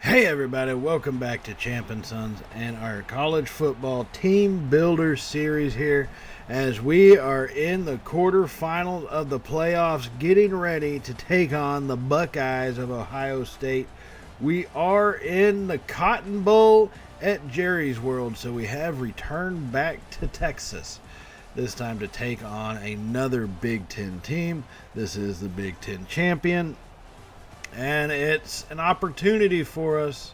Hey everybody, welcome back to Champ and Sons and our college football team builder series here as we are in the quarterfinals of the playoffs getting ready to take on the Buckeyes of Ohio State. We are in the Cotton Bowl at Jerry's World, so we have returned back to Texas. This time to take on another Big Ten team. This is the Big Ten champion. And it's an opportunity for us,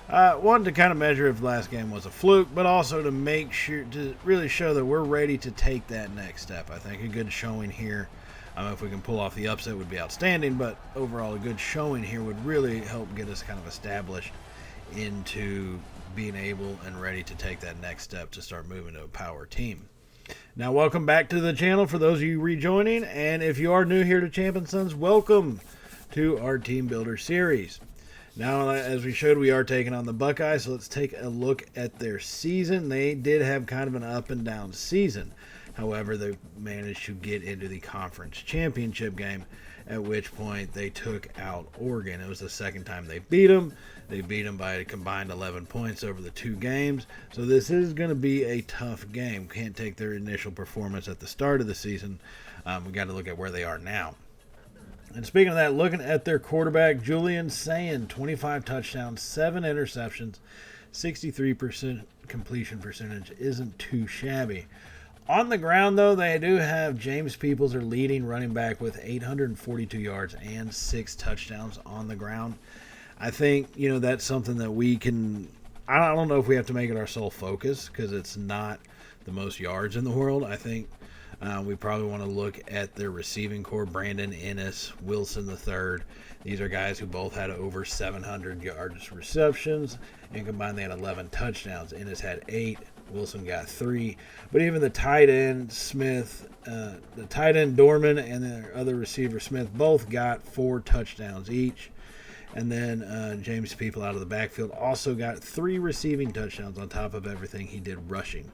one, to kind of measure if the last game was a fluke, but also to make sure, to really show that we're ready to take that next step. I think a good showing here, if we can pull off the upset, would be outstanding, but overall a good showing here would really help get us kind of established into being able and ready to take that next step to start moving to a power team. Now, welcome back to the channel for those of you rejoining, and if you are new here to Champ and Sons, welcome to our team builder series. Now, as we showed, we are taking on the Buckeyes, so let's take a look at their season. They did have kind of an up and down season. However, they managed to get into the conference championship game, at which point they took out Oregon. It was the second time they beat them. They beat them by a combined 11 points over the two games. So this is going to be a tough game. Can't take their initial performance at the start of the season. We got to look at where they are now. And speaking of that, looking at their quarterback, Julian Sayin, 25 touchdowns, 7 interceptions, 63% completion percentage isn't too shabby. On the ground, though, they do have James Peoples, their leading running back, with 842 yards and 6 touchdowns on the ground. I think, that's something that we can – I don't know if we have to make it our sole focus because it's not the most yards in the world. I think we probably want to look at their receiving core, Brandon Ennis, Wilson III. These are guys who both had over 700 yards receptions, and combined they had 11 touchdowns. Ennis had 8. Wilson got 3. But even the tight end, Smith, the tight end, Dorman, and their other receiver, Smith, both got 4 touchdowns each. And then James People out of the backfield also got 3 receiving touchdowns on top of everything he did rushing.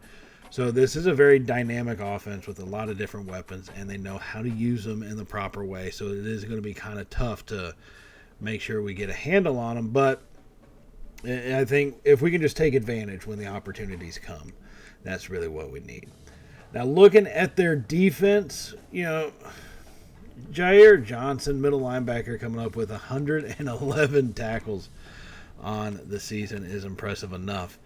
So this is a very dynamic offense with a lot of different weapons, and they know how to use them in the proper way. So it is going to be kind of tough to make sure we get a handle on them. But I think if we can just take advantage when the opportunities come, that's really what we need. Now, looking at their defense, Jair Johnson, middle linebacker, coming up with 111 tackles on the season is impressive enough.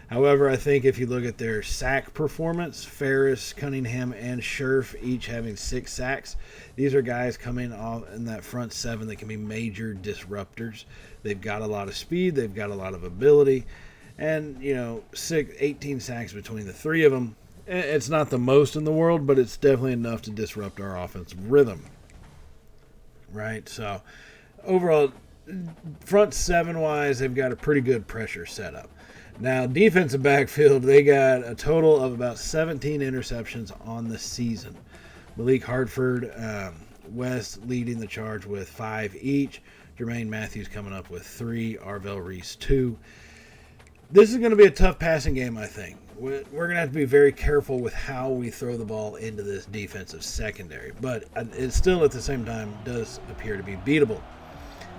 However, I think if you look at their sack performance, Ferris, Cunningham, and Scherf each having 6 sacks. These are guys coming off in that front 7 that can be major disruptors. They've got a lot of speed. They've got a lot of ability. And, 18 sacks between the 3 of them. It's not the most in the world, but it's definitely enough to disrupt our offensive rhythm. Right? So, overall, front 7-wise, they've got a pretty good pressure setup. Now, defensive backfield, they got a total of about 17 interceptions on the season. Malik Hartford, West leading the charge with 5 each. Jermaine Matthews coming up with 3. Arvell Reese 2. This is going to be a tough passing game, I think. We're going to have to be very careful with how we throw the ball into this defensive secondary. But it still, at the same time, does appear to be beatable.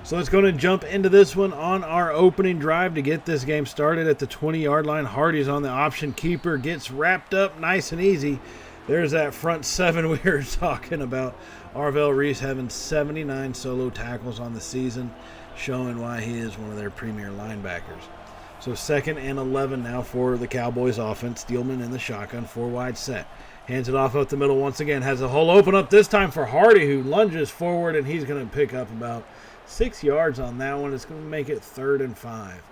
So let's go ahead and jump into this one on our opening drive to get this game started at the 20-yard line. Hardy's on the option keeper, gets wrapped up nice and easy. There's that front 7 we were talking about. Arvell Reese having 79 solo tackles on the season, showing why he is one of their premier linebackers. So 2nd and 11 now for the Cowboys offense. Steelman in the shotgun, 4-wide set. Hands it off up the middle once again. Has a hole open up this time for Hardy, who lunges forward, and he's going to pick up about 6 yards on that one. It's going to make it 3rd and 5.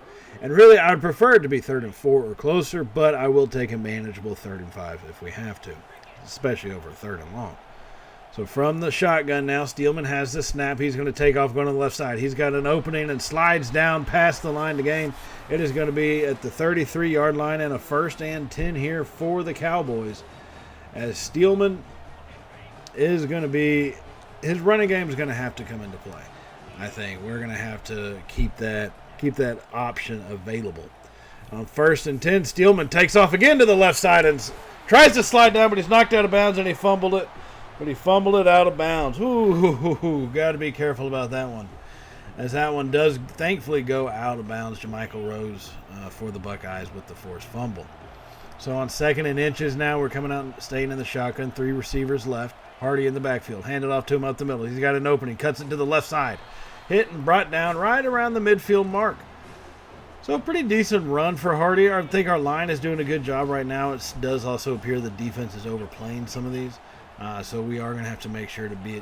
And really, I would prefer it to be 3rd and 4 or closer, but I will take a manageable 3rd and 5 if we have to, especially over 3rd and long. So from the shotgun now, Steelman has the snap. He's going to take off going to the left side. He's got an opening and slides down past the line to gain. It is going to be at the 33-yard line and a 1st and 10 here for the Cowboys. As Steelman is going to be, his running game is going to have to come into play. I think we're going to have to keep that option available. On 1st and 10, Steelman takes off again to the left side and tries to slide down, but he's knocked out of bounds and he fumbled it. But he fumbled it out of bounds. Ooh, got to be careful about that one. as that one does thankfully go out of bounds. Jermichael Rose for the Buckeyes with the forced fumble. So on 2nd and inches now, we're coming out and staying in the shotgun. 3 receivers left. Hardy in the backfield. Handed off to him up the middle. He's got an opening. Cuts it to the left side. Hit and brought down right around the midfield mark. So a pretty decent run for Hardy. I think our line is doing a good job right now. It does also appear the defense is overplaying some of these. So we are going to have to make sure to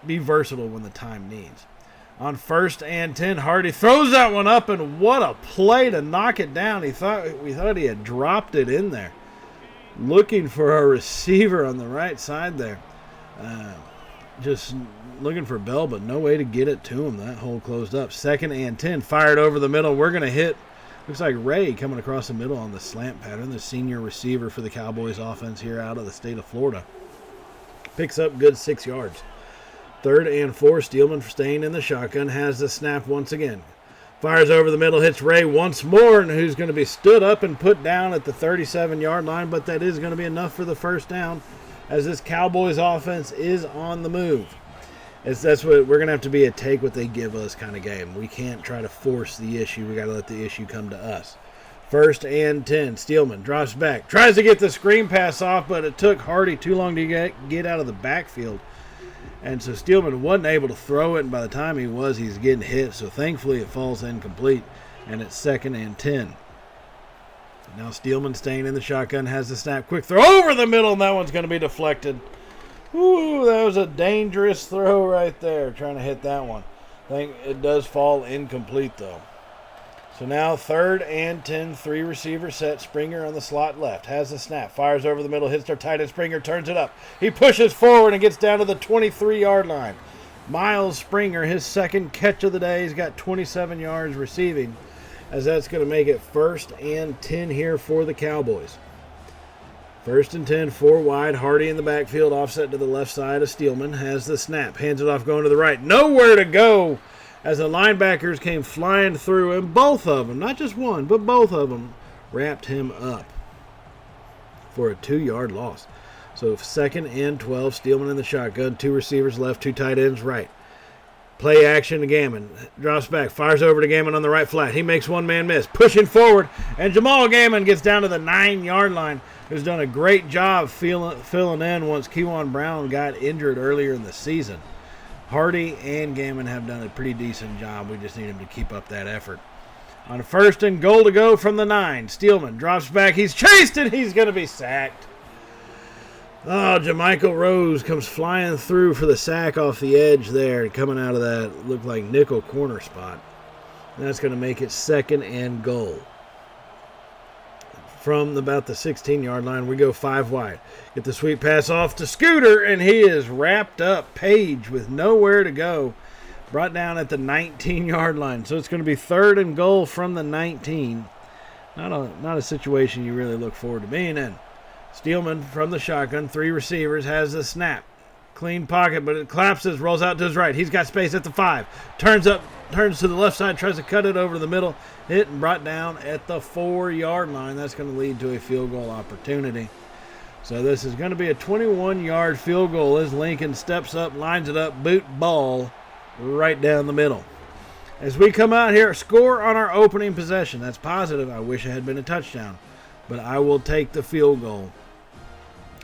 be versatile when the time needs. On 1st and 10, Hardy throws that one up, and what a play to knock it down. We thought he had dropped it in there. Looking for a receiver on the right side there. Just looking for Bell, but no way to get it to him. That hole closed up. 2nd and 10, fired over the middle. We're going to hit, looks like Ray coming across the middle on the slant pattern, the senior receiver for the Cowboys offense here out of the state of Florida. Picks up good 6 yards. 3rd and 4, Steelman staying in the shotgun, has the snap once again. Fires over the middle, hits Ray once more, and who's going to be stood up and put down at the 37-yard line, but that is going to be enough for the first down as this Cowboys offense is on the move. That's what we're going to have to be a take what they give us kind of game. We can't try to force the issue. We got to let the issue come to us. 1st and 10, Steelman drops back, tries to get the screen pass off, but it took Hardy too long to get out of the backfield. And so Steelman wasn't able to throw it, and by the time he's getting hit. So thankfully it falls incomplete, and it's 2nd and 10. Now Steelman staying in the shotgun, has the snap, quick throw over the middle, and that one's going to be deflected. Ooh, that was a dangerous throw right there, trying to hit that one. I think it does fall incomplete though. So now 3rd and 10, 3 receiver set. Springer on the slot left. Has the snap. Fires over the middle. Hits their tight end. Springer turns it up. He pushes forward and gets down to the 23-yard line. Miles Springer, his 2nd catch of the day. He's got 27 yards receiving, as that's going to make it 1st and 10 here for the Cowboys. 1st and 10, 4 wide. Hardy in the backfield. Offset to the left side of Steelman. Has the snap. Hands it off going to the right. Nowhere to go, as the linebackers came flying through, and both of them, not just one, but both of them, wrapped him up for a 2-yard loss. So 2nd and 12, Steelman in the shotgun, 2 receivers left, 2 tight ends right. Play action to Gammon. Drops back, fires over to Gammon on the right flat. He makes one man miss, pushing forward, and Jamal Gammon gets down to the 9-yard line, who's done a great job filling in once Kewan Brown got injured earlier in the season. Hardy and Gammon have done a pretty decent job. We just need him to keep up that effort. On 1st and goal to go from the 9, Steelman drops back. He's chased and he's going to be sacked. Oh, Jermichael Rose comes flying through for the sack off the edge there, coming out of that looked like nickel corner spot. And that's going to make it 2nd and goal. From about the 16-yard line, we go 5 wide. Get the sweep pass off to Scooter, and he is wrapped up. Page with nowhere to go. Brought down at the 19-yard line. So it's going to be 3rd and goal from the 19. Not a situation you really look forward to being in. Steelman from the shotgun, 3 receivers, has the snap. Clean pocket, but it collapses, rolls out to his right. He's got space at the 5. Turns to the left side, tries to cut it over the middle. Hit and brought down at the 4-yard line. That's going to lead to a field goal opportunity. So this is going to be a 21-yard field goal as Lincoln steps up, lines it up, boot ball right down the middle. As we come out here, score on our opening possession. That's positive. I wish it had been a touchdown, but I will take the field goal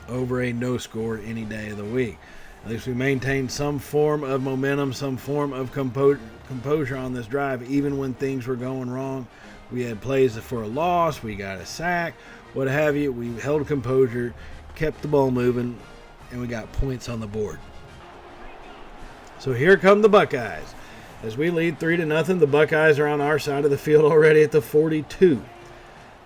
over a no score any day of the week. At least we maintained some form of momentum, some form of composure on this drive, even when things were going wrong. We had plays for a loss, we got a sack, what have you. We held composure, kept the ball moving, and we got points on the board. So here come the Buckeyes. As we lead 3-0, the Buckeyes are on our side of the field already at the 42.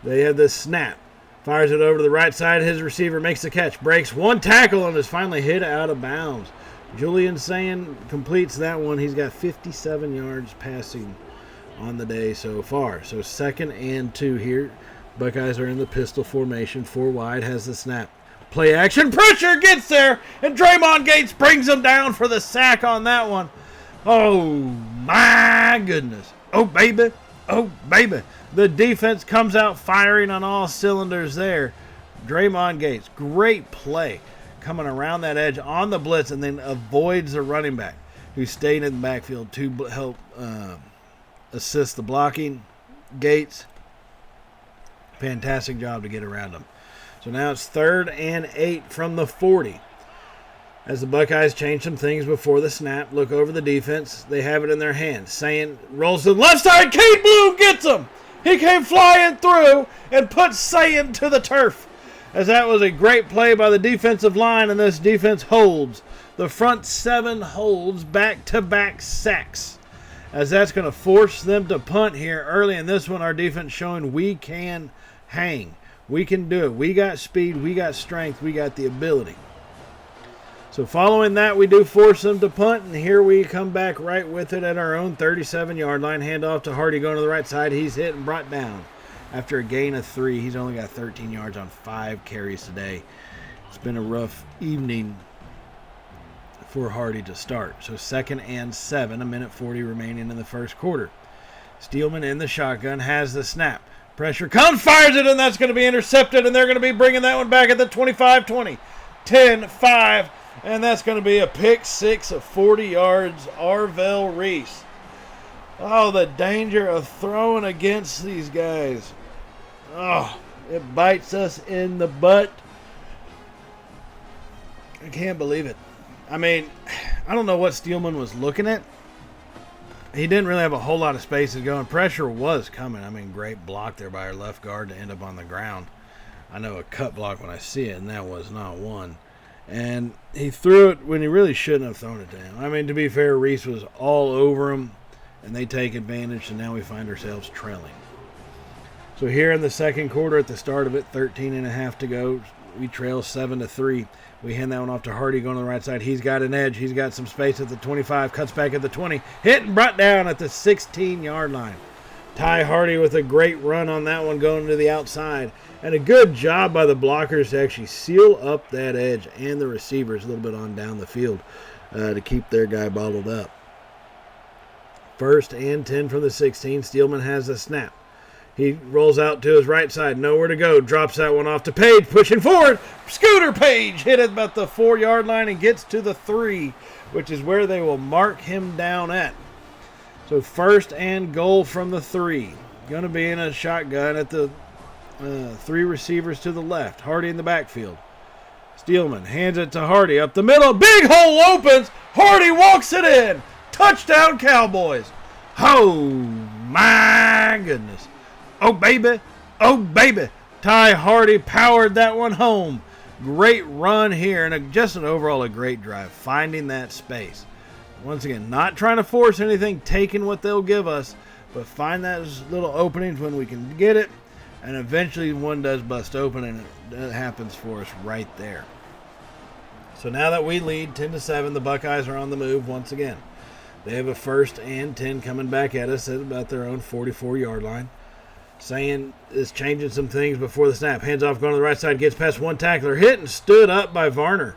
They have the snap. Fires it over to the right side. His receiver makes the catch. Breaks one tackle and is finally hit out of bounds. Julian Sand completes that one. He's got 57 yards passing on the day so far. So 2nd and 2 here. Buckeyes are in the pistol formation. 4 wide, has the snap. Play action. Pressure gets there. And Draymond Gates brings him down for the sack on that one. Oh, my goodness. Oh, baby. Oh, baby. The defense comes out firing on all cylinders there. Draymond Gates, great play. Coming around that edge on the blitz and then avoids the running back who stayed in the backfield to help assist the blocking. Gates, fantastic job to get around them. So now it's 3rd and 8 from the 40. As the Buckeyes change some things before the snap, look over the defense. They have it in their hands. Sayin rolls to the left side. Cade Bloom gets him. He came flying through and put Sayin to the turf. As that was a great play by the defensive line, and this defense holds. The front 7 holds back-to-back sacks. As that's going to force them to punt here early in this one. Our defense showing we can hang. We can do it. We got speed. We got strength. We got the ability. So following that, we do force them to punt, and here we come back right with it at our own 37-yard line. Handoff to Hardy going to the right side. He's hit and brought down. After a gain of 3, he's only got 13 yards on 5 carries today. It's been a rough evening for Hardy to start. So 2nd and 7, a minute 40 remaining in the first quarter. Steelman in the shotgun, has the snap. Pressure comes, fires it, and that's going to be intercepted, and they're going to be bringing that one back at the 25-20. 10-5. And that's going to be a pick 6 of 40 yards, Arvell Reese. Oh, the danger of throwing against these guys. Oh, it bites us in the butt. I can't believe it. I mean, I don't know what Steelman was looking at. He didn't really have a whole lot of space to go, and pressure was coming. I mean, great block there by our left guard to end up on the ground. I know a cut block when I see it, and that was not one. And he threw it when he really shouldn't have thrown it to him. I mean, to be fair, Reese was all over him, and they take advantage, and now we find ourselves trailing. So here in the second quarter, at the start of it, 13.5 to go. We trail 7-3. We hand that one off to Hardy going to the right side. He's got an edge. He's got some space at the 25. Cuts back at the 20. Hit and brought down at the 16-yard line. Ty Hardy with a great run on that one going to the outside. And a good job by the blockers to actually seal up that edge and the receivers a little bit on down the field to keep their guy bottled up. 1st and 10 from the 16. Steelman has the snap. He rolls out to his right side. Nowhere to go. Drops that one off to Page. Pushing forward. Scooter Page hit it about the 4-yard line and gets to the 3, which is where they will mark him down at. So 1st and goal from the 3. Going to be in a shotgun at the 3 receivers to the left. Hardy in the backfield. Steelman hands it to Hardy up the middle. Big hole opens. Hardy walks it in. Touchdown Cowboys. Oh, my goodness. Oh, baby. Oh, baby. Ty Hardy powered that one home. Great run here, and just overall a great drive. Finding that space. Once again, not trying to force anything, taking what they'll give us, but find those little openings when we can get it, and eventually one does bust open, and it happens for us right there. So now that we lead 10-7, the Buckeyes are on the move once again. They have a 1st and 10 coming back at us at about their own 44-yard line. Sayin is changing some things before the snap. Hands off, going to the right side, gets past one tackler. Hit and stood up by Varner.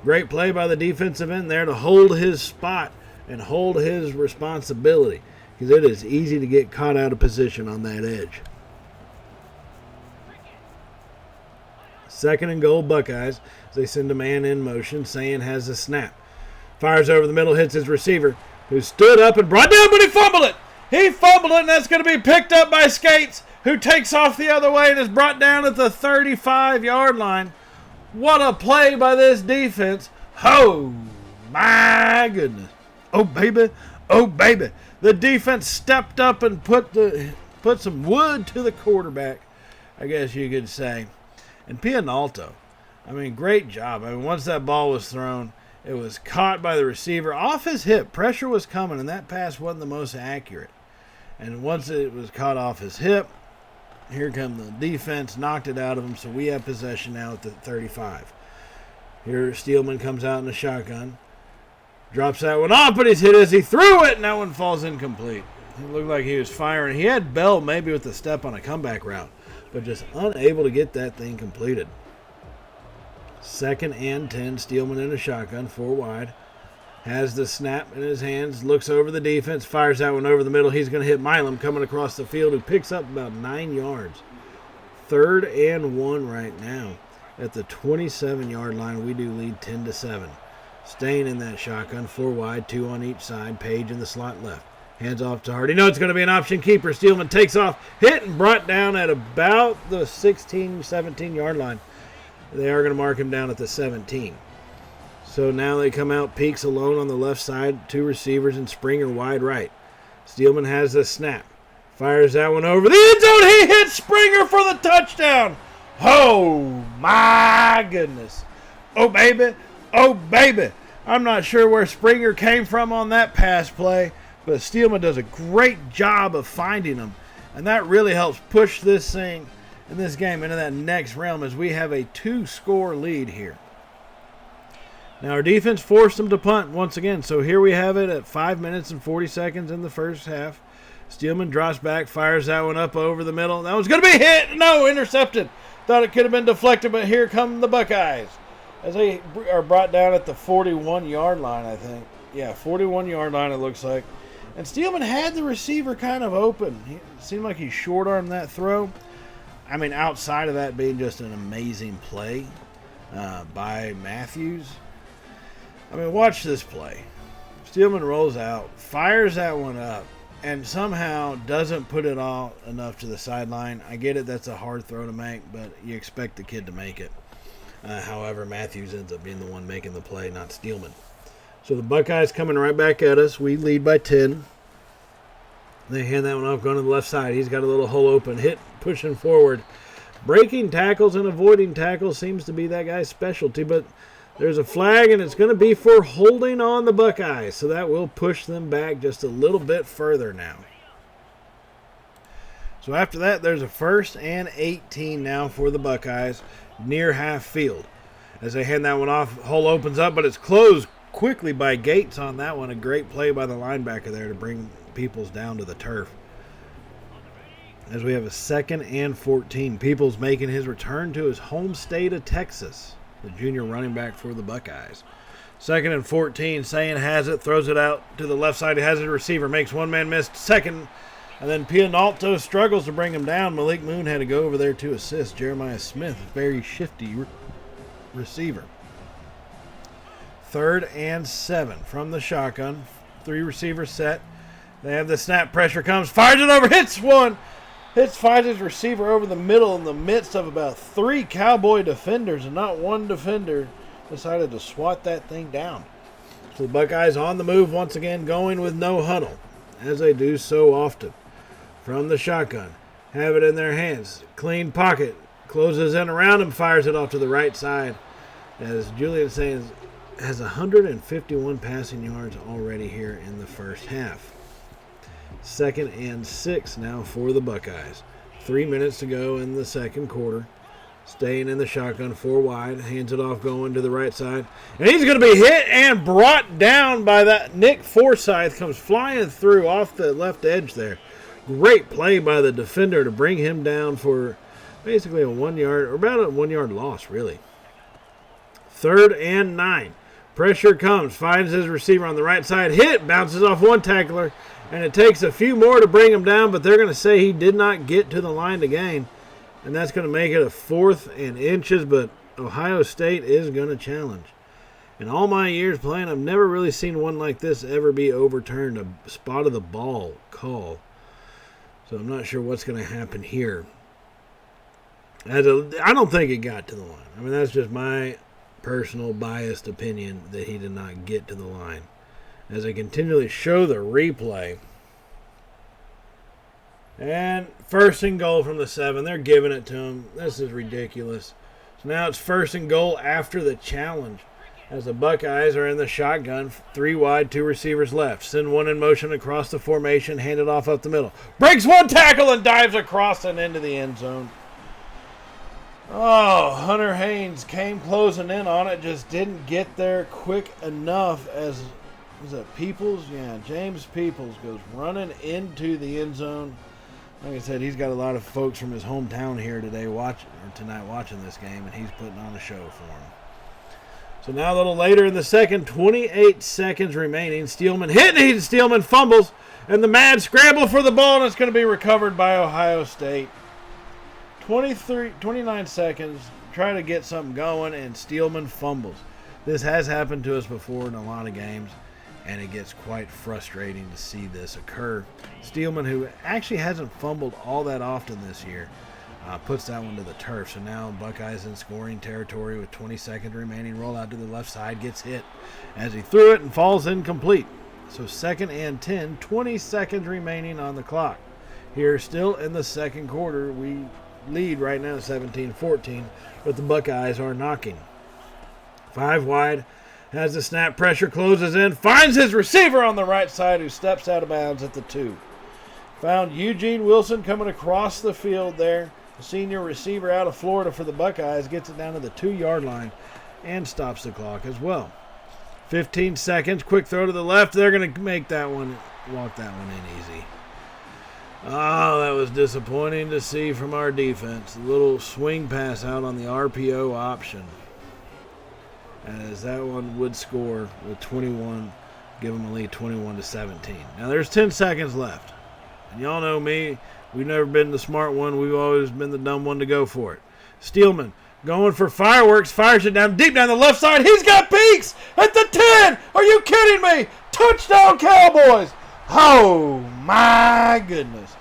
Great play by the defensive end there to hold his spot and hold his responsibility, because it is easy to get caught out of position on that edge. 2nd and goal, Buckeyes. As they send a man in motion. Sayin has the snap. Fires over the middle, hits his receiver, who stood up and brought down, but he fumbled it. He fumbled it, and that's going to be picked up by Skates, who takes off the other way and is brought down at the 35-yard line. What a play by this defense. Oh, my goodness. Oh, baby. Oh, baby. The defense stepped up and put some wood to the quarterback, I guess you could say. And Pianalto, I mean, great job. I mean, once that ball was thrown, it was caught by the receiver off his hip. Pressure was coming, and that pass wasn't the most accurate. And once it was caught off his hip, here come the defense, knocked it out of him, so we have possession now at the 35. Here Steelman comes out in the shotgun. Drops that one off, but he's hit as he threw it, and that one falls incomplete. It looked like he was firing. He had Bell maybe with the step on a comeback route, but just unable to get that thing completed. 2nd and 10, Steelman in a shotgun, 4 wide. Has the snap in his hands, looks over the defense, fires that one over the middle. He's going to hit Milam coming across the field, who picks up about 9 yards. 3rd and 1 right now. At the 27-yard line, we do lead 10-7. Staying in that shotgun, 4 wide, 2 on each side. Page in the slot left. Hands off to Hardy. No, it's going to be an option keeper. Steelman takes off, hit and brought down at about the 16, 17-yard line. They are going to mark him down at the 17. So now they come out, Peaks alone on the left side, 2 receivers, and Springer wide right. Steelman has the snap. Fires that one over the end zone. He hits Springer for the touchdown. Oh, my goodness. Oh, baby. Oh, baby. I'm not sure where Springer came from on that pass play, but Steelman does a great job of finding him. And that really helps push this thing in this game into that next realm as we have a 2-score lead here. Now our defense forced them to punt once again. So here we have it at 5 minutes and 40 seconds in the first half. Steelman drops back, fires that one up over the middle. That one's going to be hit. No, intercepted. Thought it could have been deflected, but here come the Buckeyes. As they are brought down at the 41-yard line, I think. Yeah, 41-yard line it looks like. And Steelman had the receiver kind of open. It seemed like he short-armed that throw. I mean, outside of that being just an amazing play by Matthews. I mean, watch this play. Steelman rolls out, fires that one up, and somehow doesn't put it all enough to the sideline. I get it, that's a hard throw to make, but you expect the kid to make it. However, Matthews ends up being the one making the play, not Steelman. So the Buckeyes coming right back at us. We lead by 10. They hand that one off, going to the left side. He's got a little hole open, hit, pushing forward. Breaking tackles and avoiding tackles seems to be that guy's specialty, but there's a flag, and it's going to be for holding on the Buckeyes, so that will push them back just a little bit further now. So after that, there's a 1st and 18 now for the Buckeyes near half field. As they hand that one off, hole opens up, but it's closed quickly by Gates on that one. A great play by the linebacker there to bring Peoples down to the turf. As we have a 2nd and 14. Peoples making his return to his home state of Texas. The junior running back for the Buckeyes. 2nd and 14. Sayin has it, throws it out to the left side. He has a receiver, makes one man miss. 2nd, and then Pianalto struggles to bring him down. Malik Moon had to go over there to assist. Jeremiah Smith, very shifty receiver. 3rd and 7 from the shotgun. 3 receivers set. They have the snap. Pressure comes. Fires it over. Hits one. Finds his receiver over the middle in the midst of about 3 Cowboy defenders, and not one defender decided to swat that thing down. So the Buckeyes on the move once again, going with no huddle, as they do so often. From the shotgun, have it in their hands. Clean pocket. Closes in around him, fires it off to the right side. As Julian Sains has 151 passing yards already here in the first half. 2nd and 6 now for the Buckeyes. 3 minutes to go in the second quarter. Staying in the shotgun, 4 wide. Hands it off going to the right side. And he's going to be hit and brought down by that. Nick Forsyth comes flying through off the left edge there. Great play by the defender to bring him down for basically a 1 yard, or about a 1 yard loss, really. 3rd and 9. Pressure comes. Finds his receiver on the right side. Hit. Bounces off one tackler. And it takes a few more to bring him down, but they're going to say he did not get to the line to gain. And that's going to make it a 4th and inches, but Ohio State is going to challenge. In all my years playing, I've never really seen one like this ever be overturned, a spot of the ball call. So I'm not sure what's going to happen here. I don't think it got to the line. I mean, that's just my personal biased opinion that he did not get to the line. As they continually show the replay. And 1st and goal from the 7. They're giving it to him. This is ridiculous. So now it's 1st and goal after the challenge. As the Buckeyes are in the shotgun. 3 wide, 2 receivers left. Send one in motion across the formation. Hand it off up the middle. Breaks one tackle and dives across and into the end zone. Oh, Hunter Haynes came closing in on it. Just didn't get there quick enough as... Was that Peoples? Yeah, James Peoples goes running into the end zone. Like I said, he's got a lot of folks from his hometown here tonight watching this game, and he's putting on a show for him. So now a little later in the second, 28 seconds remaining. Steelman hit, Steelman fumbles, and the mad scramble for the ball, and it's going to be recovered by Ohio State. 29 seconds, try to get something going, and Steelman fumbles. This has happened to us before in a lot of games. and it gets quite frustrating to see this occur. Steelman, who actually hasn't fumbled all that often this year, puts that one to the turf. So now Buckeyes in scoring territory with 20 seconds remaining. Roll out to the left side, gets hit as he threw it and falls incomplete. So 2nd and 10, 20 seconds remaining on the clock. Here, still in the second quarter, we lead right now 17-14, but the Buckeyes are knocking. 5 wide, has the snap, pressure closes in, finds his receiver on the right side who steps out of bounds at the 2. Found Eugene Wilson coming across the field there. The senior receiver out of Florida for the Buckeyes gets it down to the 2-yard line and stops the clock as well. 15 seconds, quick throw to the left. They're going to make that one, walk that one in easy. Oh, that was disappointing to see from our defense. A little swing pass out on the RPO option, as that one would score with 21, give them a lead 21-17. Now there's 10 seconds left. And y'all know me, we've never been the smart one. We've always been the dumb one to go for it. Steelman going for fireworks, fires it down deep down the left side. He's got peaks at the 10. Are you kidding me? Touchdown, Cowboys. Oh, my goodness.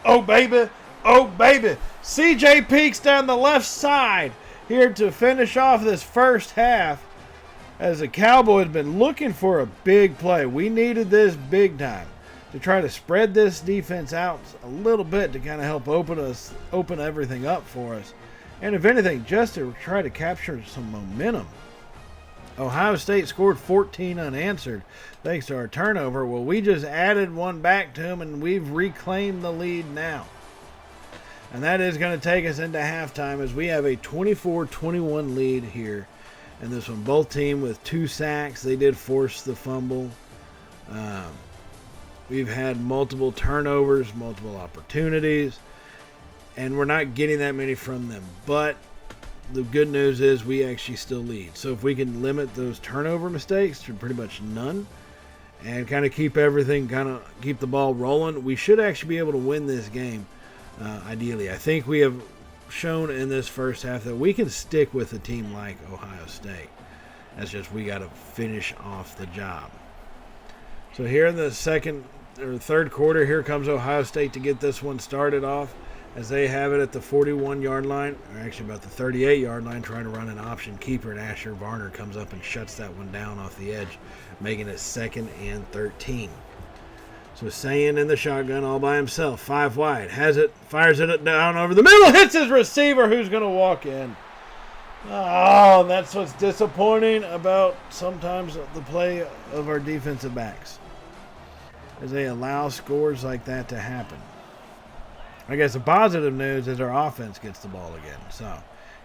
Oh, baby. Oh, baby. CJ Peaks down the left side here to finish off this first half, as the Cowboys have been looking for a big play. We needed this big time to try to spread this defense out a little bit to kind of help open everything up for us. And if anything, just to try to capture some momentum. Ohio State scored 14 unanswered thanks to our turnover. Well, we just added one back to them, and we've reclaimed the lead now. And that is going to take us into halftime, as we have a 24-21 lead here in this one. Both teams with 2 sacks. They did force the fumble. We've had multiple turnovers, multiple opportunities, and we're not getting that many from them. But the good news is we actually still lead. So if we can limit those turnover mistakes to pretty much none and kind of keep keep the ball rolling, we should actually be able to win this game, ideally. I think we have shown in this first half that we can stick with a team like Ohio State. That's just, we got to finish off the job. So here in the third quarter, here comes Ohio State to get this one started off, as they have it at the 41-yard line, or actually about the 38-yard line, trying to run an option keeper, and Asher Varner comes up and shuts that one down off the edge, making it 2nd and 13. So Sayin in the shotgun all by himself, 5 wide, has it, fires it down over the middle, hits his receiver, who's going to walk in. Oh, that's what's disappointing about sometimes the play of our defensive backs, as they allow scores like that to happen. I guess the positive news is our offense gets the ball again. So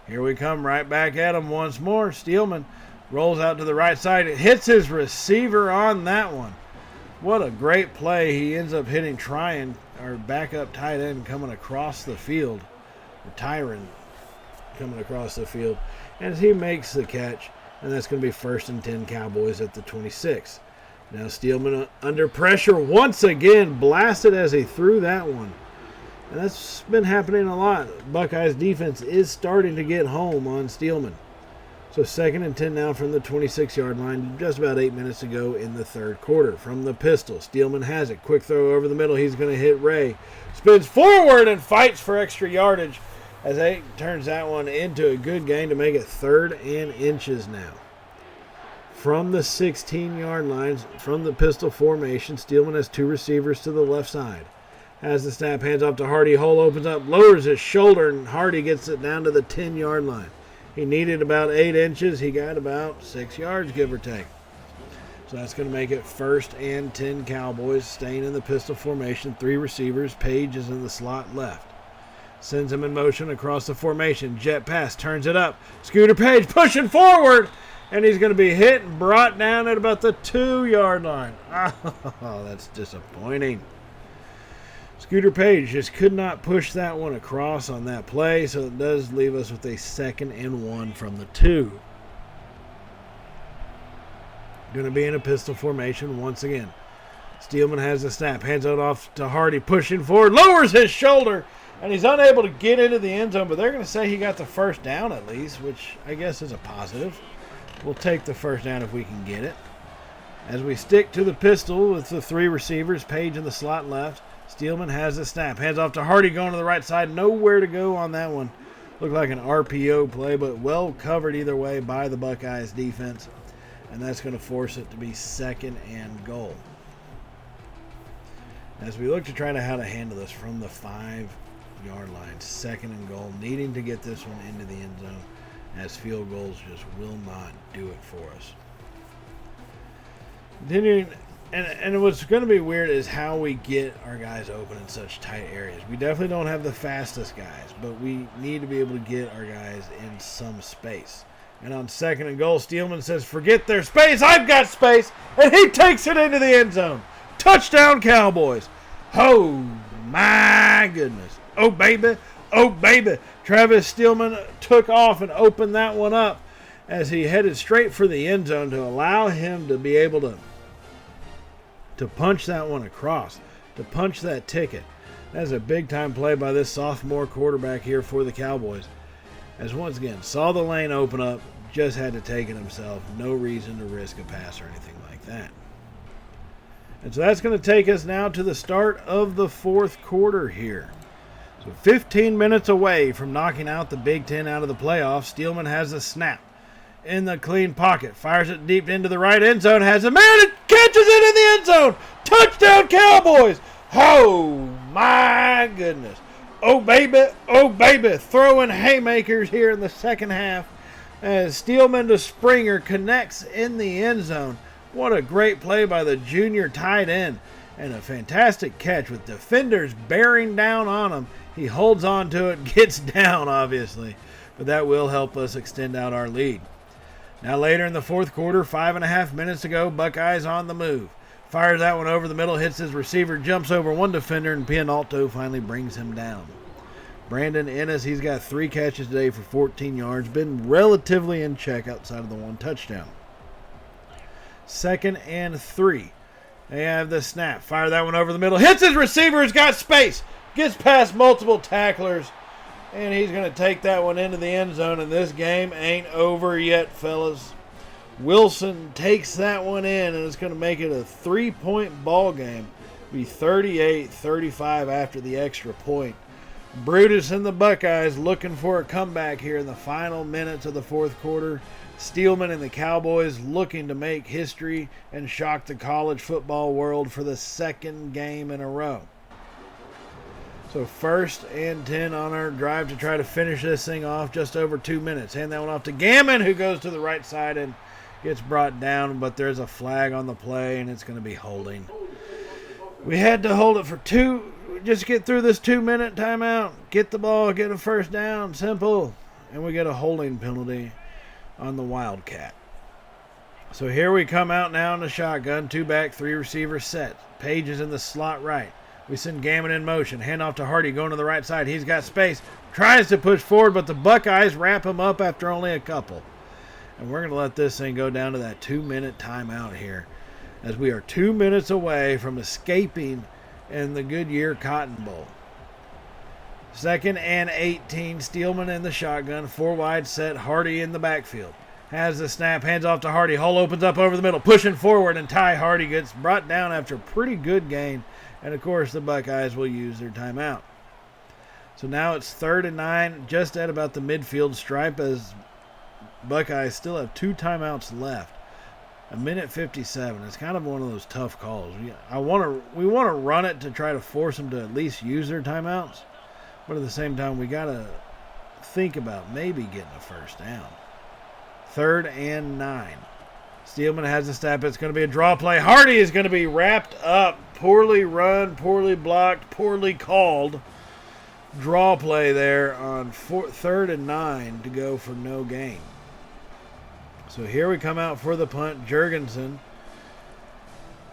here we come right back at him once more. Steelman rolls out to the right side. It hits his receiver on that one. What a great play. He ends up hitting our backup tight end coming across the field. Or Tyron coming across the field. And he makes the catch. And that's going to be 1st and 10 Cowboys at the 26. Now Steelman under pressure once again. Blasted as he threw that one. And that's been happening a lot. Buckeyes defense is starting to get home on Steelman. So 2nd and 10 now from the 26-yard line, just about 8 minutes to go in the third quarter. From the pistol, Steelman has it. Quick throw over the middle. He's going to hit Ray. Spins forward and fights for extra yardage, as he turns that one into a good gain to make it 3rd and inches now. From the 16-yard lines, from the pistol formation, Steelman has 2 receivers to the left side. Has the snap, hands off to Hardy. Hole opens up, lowers his shoulder, and Hardy gets it down to the 10-yard line. He needed about 8 inches. He got about 6 yards, give or take. So that's going to make it 1st and 10 Cowboys, staying in the pistol formation. 3 receivers. Page is in the slot left. Sends him in motion across the formation. Jet pass, turns it up. Scooter Page pushing forward, and he's going to be hit and brought down at about the 2-yard line. Oh, that's disappointing. Scooter Page just could not push that one across on that play, so it does leave us with a 2nd and 1 from the 2. Going to be in a pistol formation once again. Steelman has the snap, hands it off to Hardy, pushing forward, lowers his shoulder, and he's unable to get into the end zone, but they're going to say he got the first down at least, which I guess is a positive. We'll take the first down if we can get it. As we stick to the pistol with the three receivers, Page in the slot left. Steelman has the snap. Hands off to Hardy going to the right side. Nowhere to go on that one. Looked like an RPO play, but well covered either way by the Buckeyes defense. And that's going to force it to be 2nd and goal. As we look to try to how to handle this from the 5-yard line, 2nd and goal, needing to get this one into the end zone, as field goals just will not do it for us. Continuing, and what's going to be weird is how we get our guys open in such tight areas. We definitely don't have the fastest guys, but we need to be able to get our guys in some space. And on 2nd and goal, Steelman says, forget their space, I've got space, and he takes it into the end zone. Touchdown, Cowboys. Oh, my goodness. Oh, baby. Oh, baby. Travis Steelman took off and opened that one up as he headed straight for the end zone to allow him to be able to punch that one across, to punch that ticket. That's a big-time play by this sophomore quarterback here for the Cowboys. As once again, saw the lane open up, just had to take it himself. No reason to risk a pass or anything like that. And so that's going to take us now to the start of the 4th quarter here. So 15 minutes away from knocking out the Big Ten out of the playoffs. Steelman has a snap in the clean pocket. Fires it deep into the right end zone. Has a man and catches it in the end zone. Touchdown, Cowboys. Oh, my goodness. Oh, baby. Oh, baby. Throwing haymakers here in the second half as Steelman to Springer connects in the end zone. What a great play by the junior tight end. And a fantastic catch with defenders bearing down on him. He holds on to it, gets down, obviously. But that will help us extend out our lead. Now later in the 4th quarter, 5.5 minutes to go, Buckeyes on the move. Fires that one over the middle, hits his receiver, jumps over one defender, and Pianalto finally brings him down. Brandon Ennis, he's got 3 catches today for 14 yards. Been relatively in check outside of the 1 touchdown. 2nd and 3. They have the snap. Fire that one over the middle. Hits his receiver. He's got space. Gets past multiple tacklers. And he's going to take that one into the end zone. And this game ain't over yet, fellas. Wilson takes that one in. And it's going to make it a 3-point ball game. Be 38-35 after the extra point. Brutus and the Buckeyes looking for a comeback here in the final minutes of the 4th quarter. Steelman and the Cowboys looking to make history and shock the college football world for the 2nd game in a row. So 1st and 10 on our drive to try to finish this thing off, just over 2 minutes. Hand that one off to Gammon, who goes to the right side and gets brought down, but there's a flag on the play, and it's going to be holding. We had to hold it for 2, just get through this 2-minute timeout, get the ball, get a first down, simple, and we get a holding penalty on the Wildcat. So here we come out now in the shotgun, 2 back, 3 receiver set. Page is in the slot right. We send Gammon in motion. Hand off to Hardy going to the right side. He's got space. Tries to push forward, but the Buckeyes wrap him up after only a couple. And we're going to let this thing go down to that 2-minute timeout here, as we are 2 minutes away from escaping in the Goodyear Cotton Bowl. 2nd and 18, Steelman in the shotgun, 4 wide set, Hardy in the backfield. Has the snap, hands off to Hardy. Hole opens up over the middle, pushing forward, and Ty Hardy gets brought down after a pretty good gain. And, of course, the Buckeyes will use their timeout. So now it's 3rd and 9, just at about the midfield stripe, as Buckeyes still have 2 timeouts left. 1:57. It's kind of one of those tough calls. We want to run it to try to force them to at least use their timeouts. But at the same time, we got to think about maybe getting a first down. 3rd and 9. Steelman has the snap. It's going to be a draw play. Hardy is going to be wrapped up. Poorly run, poorly blocked, poorly called. Draw play there on 3rd and 9 to go for no gain. So here we come out for the punt. Jurgensen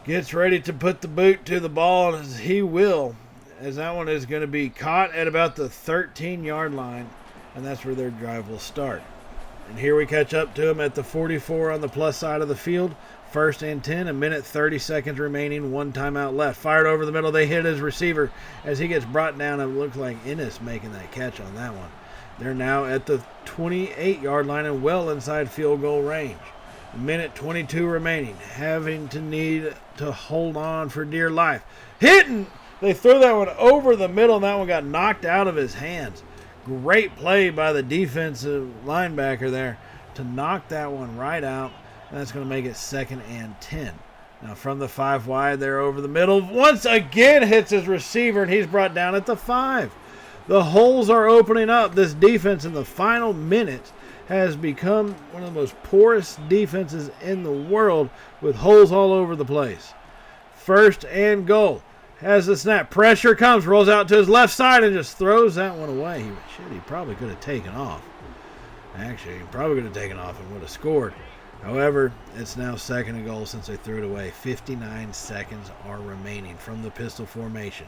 gets ready to put the boot to the ball, as he will, as that one is going to be caught at about the 13-yard line, and that's where their drive will start. And here we catch up to him at the 44 on the plus side of the field. 1st and 10, 1:30 remaining, 1 timeout left. Fired over the middle, they hit his receiver as he gets brought down. It looks like Ennis making that catch on that one. They're now at the 28-yard line and well inside field goal range. Minute 22 remaining. Having to need to hold on for dear life. Hitting! They threw that one over the middle, and that one got knocked out of his hands. Great play by the defensive linebacker there to knock that one right out. And that's going to make it 2nd and 10. Now from the 5 wide there over the middle. Once again hits his receiver, and he's brought down at the 5. The holes are opening up. This defense in the final minutes has become one of the most porous defenses in the world with holes all over the place. 1st and goal. Has the snap. Pressure comes. Rolls out to his left side and just throws that one away. He probably could have taken off. Actually, he probably could have taken off and would have scored. However, it's now 2nd and goal since they threw it away. 59 seconds are remaining from the pistol formation.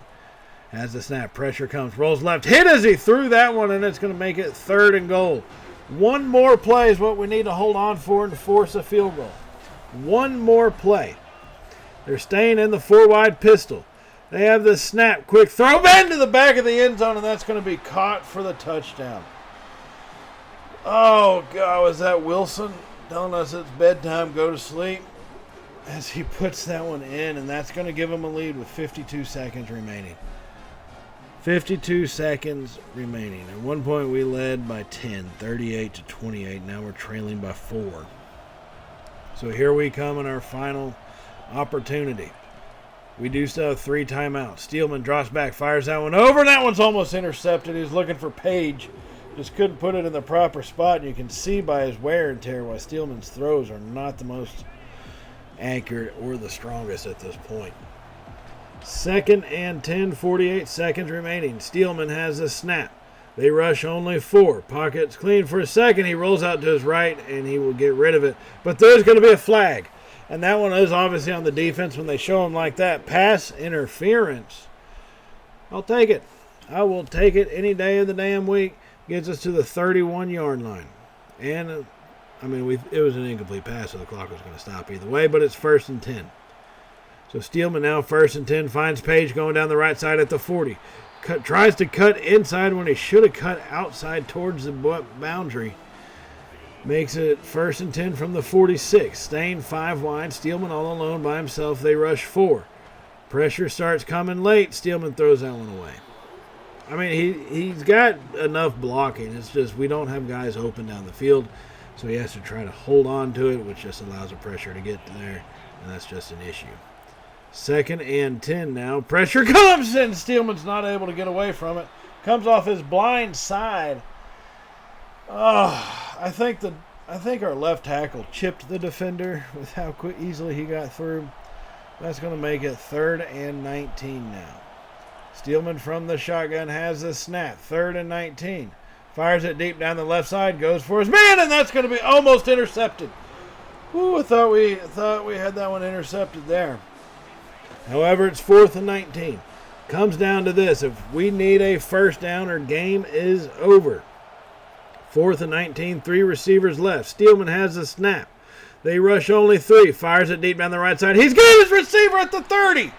As the snap, pressure comes, rolls left, hit as he threw that one, and it's going to make it 3rd and goal. One more play is what we need to hold on for and to force a field goal. One more play. They're staying in the 4 wide pistol. They have the snap, quick throw, man, to the back of the end zone, and that's going to be caught for the touchdown. Oh, God, was that Wilson telling us it's bedtime, go to sleep? As he puts that one in, and that's going to give him a lead with 52 seconds remaining. 52 seconds remaining. At one point we led by 10, 38-28. Now we're trailing by 4. So here we come in our final opportunity. We do still have 3 timeouts. Steelman drops back, fires that one over, and that one's almost intercepted. He's looking for Page. Just couldn't put it in the proper spot, and you can see by his wear and tear why Steelman's throws are not the most accurate or the strongest at this point. 2nd and 10, 48 seconds remaining. Steelman has a snap. They rush only 4. Pocket's clean for a second. He rolls out to his right, and he will get rid of it. But there's going to be a flag. And that one is obviously on the defense when they show him like that. Pass interference. I'll take it. I will take it any day of the damn week. Gets us to the 31-yard line. And, it was an incomplete pass, so the clock was going to stop either way, but it's 1st and 10. So Steelman now 1st and 10, finds Page going down the right side at the 40. Tries to cut inside when he should have cut outside towards the boundary. Makes it 1st and 10 from the 46. Staying 5 wide. Steelman all alone by himself. They rush 4. Pressure starts coming late. Steelman throws that one away. He's got enough blocking. It's just we don't have guys open down the field. So he has to try to hold on to it, which just allows the pressure to get there. And that's just an issue. 2nd and 10 now. Pressure comes, and Steelman's not able to get away from it. Comes off his blind side. I think our left tackle chipped the defender with how easily he got through. That's going to make it 3rd and 19 now. Steelman from the shotgun has the snap. 3rd and 19. Fires it deep down the left side. Goes for his man, and that's going to be almost intercepted. Ooh, I thought we had that one intercepted there. However, it's 4th and 19. Comes down to this. If we need a first down, our game is over. 4th and 19, 3 receivers left. Steelman has the snap. They rush only 3. Fires it deep down the right side. He's got his receiver at the 30.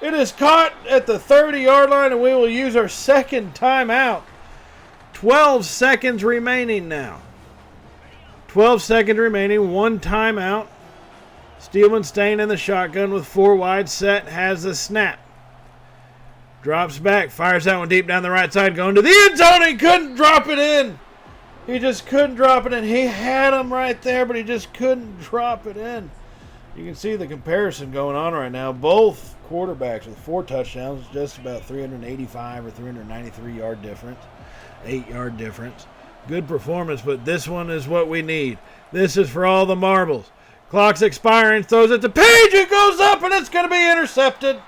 It is caught at the 30-yard line, and we will use our 2nd timeout. 12 seconds remaining now. 12 seconds remaining. 1 timeout. Steelman staying in the shotgun with 4 wide set. Has the snap. Drops back. Fires that one deep down the right side. Going to the end zone. He couldn't drop it in. He just couldn't drop it in. He had him right there, but he just couldn't drop it in. You can see the comparison going on right now. Both quarterbacks with 4 touchdowns, just about 385 or 393 yard difference, 8-yard difference. Good performance, but this one is what we need. This is for all the marbles. Clock's expiring, throws it to Page. It goes up, and it's going to be intercepted.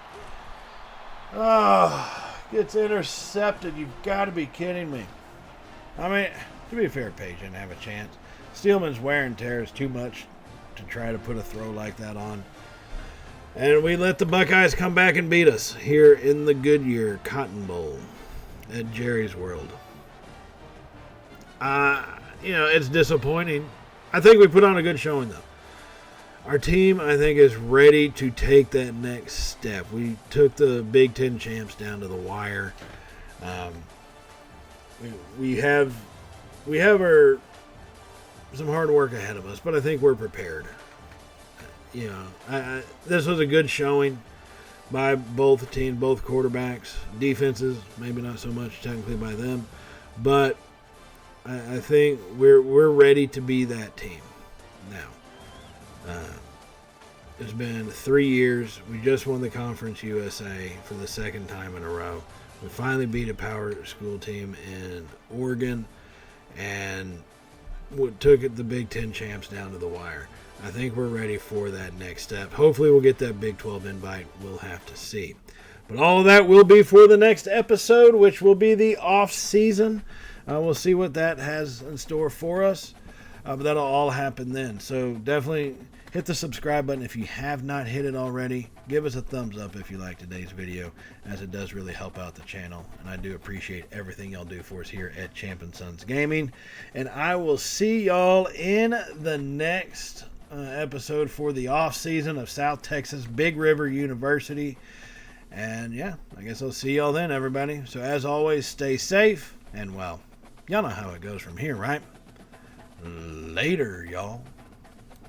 Gets intercepted. You've got to be kidding me. To be fair, Page didn't have a chance. Steelman's wear and tear is too much to try to put a throw like that on. And we let the Buckeyes come back and beat us here in the Goodyear Cotton Bowl at Jerry's World. It's disappointing. I think we put on a good showing, though. Our team, I think, is ready to take that next step. We took the Big Ten champs down to the wire. We have some hard work ahead of us, but I think we're prepared. This was a good showing by both teams, both quarterbacks. Defenses, maybe not so much technically by them, but I think we're ready to be that team now. It's been 3 years. We just won the Conference USA for the second time in a row. We finally beat a power school team in Oregon and took the Big Ten champs down to the wire. I think we're ready for that next step. Hopefully we'll get that Big 12 invite. We'll have to see. But all of that will be for the next episode, which will be the off season. We'll see what that has in store for us. But that'll all happen then. So definitely hit the subscribe button if you have not hit it already. Give us a thumbs up if you like today's video, as it does really help out the channel. And I do appreciate everything y'all do for us here at Champ & Sons Gaming. And I will see y'all in the next episode for the off season of South Texas Big River University. And yeah, I guess I'll see y'all then, everybody. So as always, stay safe. And well, y'all know how it goes from here, right? Later, y'all.